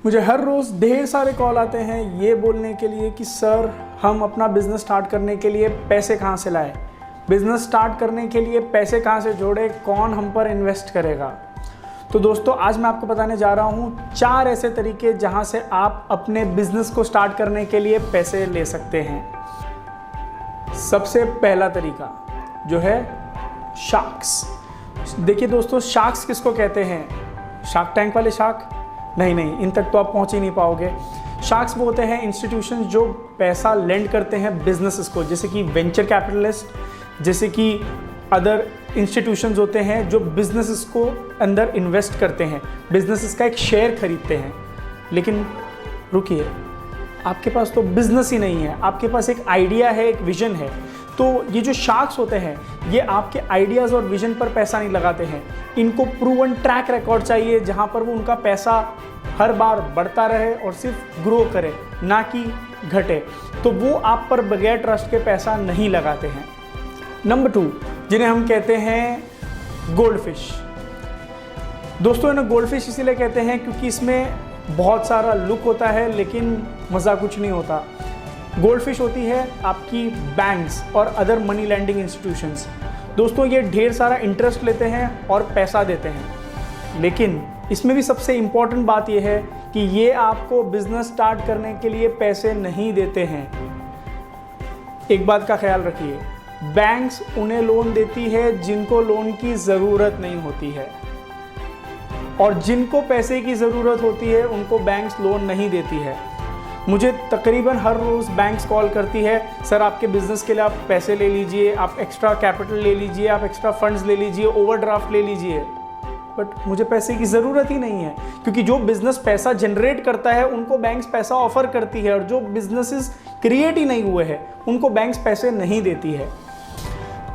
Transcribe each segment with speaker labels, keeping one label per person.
Speaker 1: मुझे हर रोज़ ढेर सारे कॉल आते हैं ये बोलने के लिए कि सर हम अपना बिज़नेस स्टार्ट करने के लिए पैसे कहाँ से लाएं, बिज़नेस स्टार्ट करने के लिए पैसे कहाँ से जोड़े, कौन हम पर इन्वेस्ट करेगा। तो दोस्तों आज मैं आपको बताने जा रहा हूँ 4 ऐसे तरीके जहाँ से आप अपने बिज़नेस को स्टार्ट करने के लिए पैसे ले सकते हैं। सबसे पहला तरीका जो है शार्क्स। देखिए दोस्तों, शार्क्स किसको कहते हैं? शार्क टैंक वाले शार्क? नहीं, इन तक तो आप पहुंच ही नहीं पाओगे। शार्क्स वो होते हैं इंस्टीट्यूशन जो पैसा लेंड करते हैं बिजनेसेस को, जैसे कि वेंचर कैपिटलिस्ट, जैसे कि अदर इंस्टीट्यूशंस होते हैं जो बिजनेसेस को अंदर इन्वेस्ट करते हैं, बिजनेसेस का एक शेयर खरीदते हैं। लेकिन रुकिए, आपके पास तो बिजनेस ही नहीं है, आपके पास एक आइडिया है, एक विजन है। तो ये जो शार्क्स होते हैं ये आपके आइडियाज़ और विजन पर पैसा नहीं लगाते हैं, इनको प्रूवन ट्रैक रिकॉर्ड चाहिए जहाँ पर वो उनका पैसा हर बार बढ़ता रहे और सिर्फ ग्रो करे, ना कि घटे। तो वो आप पर बगैर ट्रस्ट के पैसा नहीं लगाते हैं। नंबर 2, जिन्हें हम कहते हैं गोल्ड फिश। दोस्तों इन्हें गोल्ड फिश इसीलिए कहते हैं क्योंकि इसमें बहुत सारा लुक होता है लेकिन मज़ा कुछ नहीं होता। गोल्ड फिश होती है आपकी बैंक्स और अदर मनी लैंडिंग इंस्टीट्यूशंस। दोस्तों ये ढेर सारा इंटरेस्ट लेते हैं और पैसा देते हैं, लेकिन इसमें भी सबसे इम्पॉर्टेंट बात यह है कि ये आपको बिजनेस स्टार्ट करने के लिए पैसे नहीं देते हैं। एक बात का ख्याल रखिए, बैंक्स उन्हें लोन देती है जिनको लोन की ज़रूरत नहीं होती है, और जिनको पैसे की ज़रूरत होती है उनको बैंक्स लोन नहीं देती है। मुझे तकरीबन हर रोज़ बैंक्स कॉल करती है, सर आपके बिज़नेस के लिए आप पैसे ले लीजिए, आप एक्स्ट्रा कैपिटल ले लीजिए, आप एक्स्ट्रा फंड्स ले लीजिए, ओवरड्राफ्ट ले लीजिए। बट मुझे पैसे की ज़रूरत ही नहीं है, क्योंकि जो बिज़नेस पैसा जनरेट करता है उनको बैंक्स पैसा ऑफ़र करती है, और जो बिजनेसेस क्रिएट ही नहीं हुए हैं उनको बैंक्स पैसे नहीं देती है।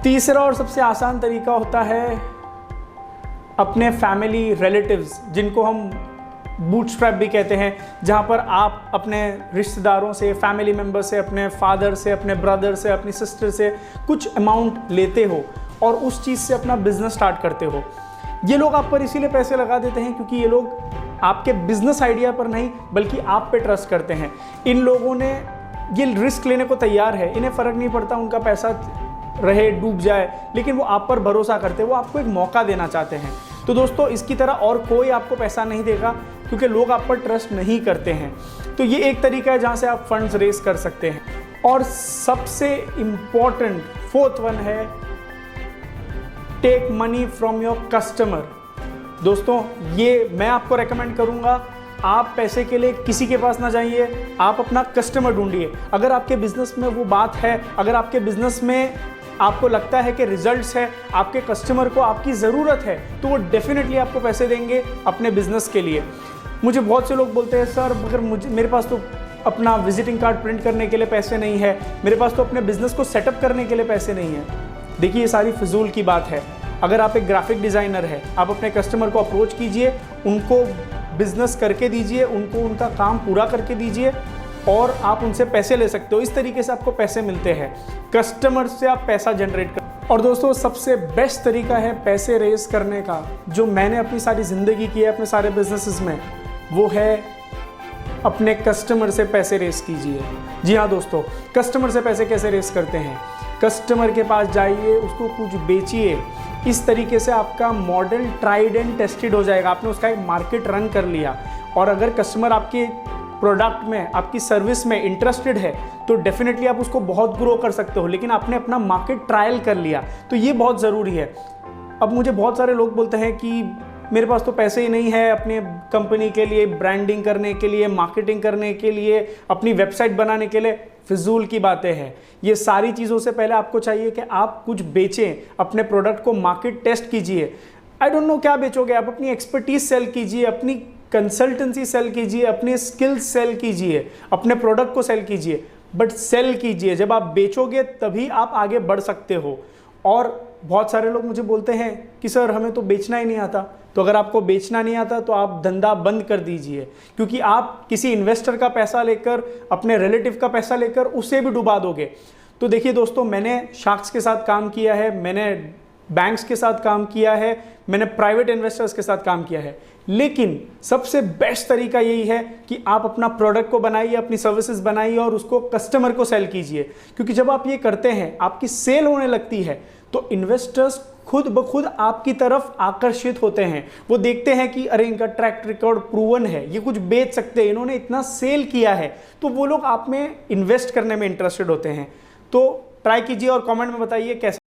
Speaker 1: तीसरा और सबसे आसान तरीका होता है अपने फैमिली रिलेटिव्स, जिनको हम बूटस्ट्रैप भी कहते हैं, जहाँ पर आप अपने रिश्तेदारों से, फैमिली मेम्बर से, अपने फादर से, अपने ब्रदर से, अपनी सिस्टर से कुछ अमाउंट लेते हो और उस चीज़ से अपना बिजनेस स्टार्ट करते हो। ये लोग आप पर इसीलिए पैसे लगा देते हैं क्योंकि ये लोग आपके बिजनेस आइडिया पर नहीं बल्कि आप पे ट्रस्ट करते हैं। इन लोगों ने ये रिस्क लेने को तैयार है, इन्हें फ़र्क नहीं पड़ता उनका पैसा रहे डूब जाए, लेकिन वो आप पर भरोसा करते हैं, वो आपको एक मौका देना चाहते हैं। तो दोस्तों इसकी तरह और कोई आपको पैसा नहीं देगा क्योंकि लोग आप पर ट्रस्ट नहीं करते हैं। तो ये एक तरीका है जहाँ से आप फंड्स रेज कर सकते हैं। और सबसे इम्पॉर्टेंट 4th वन है take money from your customer. दोस्तों ये मैं आपको रेकमेंड करूँगा, आप पैसे के लिए किसी के पास ना जाइए, आप अपना कस्टमर ढूंढिए। अगर आपके बिजनेस में वो बात है, अगर आपके बिजनेस में आपको लगता है कि रिजल्ट्स है, आपके कस्टमर को आपकी ज़रूरत है, तो वो डेफिनेटली आपको पैसे देंगे अपने बिजनेस के लिए। मुझे बहुत से लोग बोलते हैं सर मगर मेरे पास तो अपना विजिटिंग कार्ड प्रिंट करने के लिए पैसे नहीं है, मेरे पास तो अपने बिजनेस को सेटअप करने के लिए पैसे नहीं है। देखिए ये सारी फिजूल की बात है। अगर आप एक ग्राफिक डिज़ाइनर है, आप अपने कस्टमर को अप्रोच कीजिए, उनको बिजनेस करके दीजिए, उनको उनका काम पूरा करके दीजिए और आप उनसे पैसे ले सकते हो। इस तरीके से आपको पैसे मिलते हैं, कस्टमर से आप पैसा जनरेट कर। और दोस्तों सबसे बेस्ट तरीका है पैसे रेज करने का, जो मैंने अपनी सारी ज़िंदगी की है अपने सारे बिजनेसेस में, वो है अपने कस्टमर से पैसे रेज कीजिए। जी हाँ दोस्तों, कस्टमर से पैसे कैसे रेज करते हैं? कस्टमर के पास जाइए, उसको कुछ बेचिए। इस तरीके से आपका मॉडल ट्राइड एंड टेस्टेड हो जाएगा, आपने उसका एक मार्केट रन कर लिया। और अगर कस्टमर आपके प्रोडक्ट में, आपकी सर्विस में इंटरेस्टेड है तो डेफिनेटली आप उसको बहुत ग्रो कर सकते हो, लेकिन आपने अपना मार्केट ट्रायल कर लिया, तो ये बहुत ज़रूरी है। अब मुझे बहुत सारे लोग बोलते हैं कि मेरे पास तो पैसे ही नहीं है अपनी कंपनी के लिए, ब्रांडिंग करने के लिए, मार्केटिंग करने के लिए, अपनी वेबसाइट बनाने के लिए। फिजूल की बातें हैं। ये सारी चीज़ों से पहले आपको चाहिए कि आप कुछ बेचें, अपने प्रोडक्ट को मार्केट टेस्ट कीजिए। आई डोंट नो क्या बेचोगे आप, अपनी एक्सपर्टीज सेल कीजिए, अपनी कंसल्टेंसी सेल कीजिए, अपने स्किल्स सेल कीजिए, अपने प्रोडक्ट को सेल कीजिए, बट सेल कीजिए। जब आप बेचोगे तभी आप आगे बढ़ सकते हो। और बहुत सारे लोग मुझे बोलते हैं कि सर हमें तो बेचना ही नहीं आता। तो अगर आपको बेचना नहीं आता तो आप धंधा बंद कर दीजिए, क्योंकि आप किसी इन्वेस्टर का पैसा लेकर, अपने रिलेटिव का पैसा लेकर उसे भी डुबा दोगे। तो देखिए दोस्तों, मैंने शार्क्स के साथ काम किया है, मैंने बैंक्स के साथ काम किया है, मैंने प्राइवेट इन्वेस्टर्स के साथ काम किया है, लेकिन सबसे बेस्ट तरीका यही है कि आप अपना प्रोडक्ट को बनाइए, अपनी सर्विसेज बनाइए और उसको कस्टमर को सेल कीजिए। क्योंकि जब आप ये करते हैं, आपकी सेल होने लगती है, तो इन्वेस्टर्स खुद ब खुद आपकी तरफ आकर्षित होते हैं। वो देखते हैं कि अरे इनका ट्रैक रिकॉर्ड प्रूवन है, ये कुछ बेच सकते हैं, इन्होंने इतना सेल किया है, तो वो लोग आप में इन्वेस्ट करने में इंटरेस्टेड होते हैं। तो ट्राई कीजिए और कमेंट में बताइए कैसा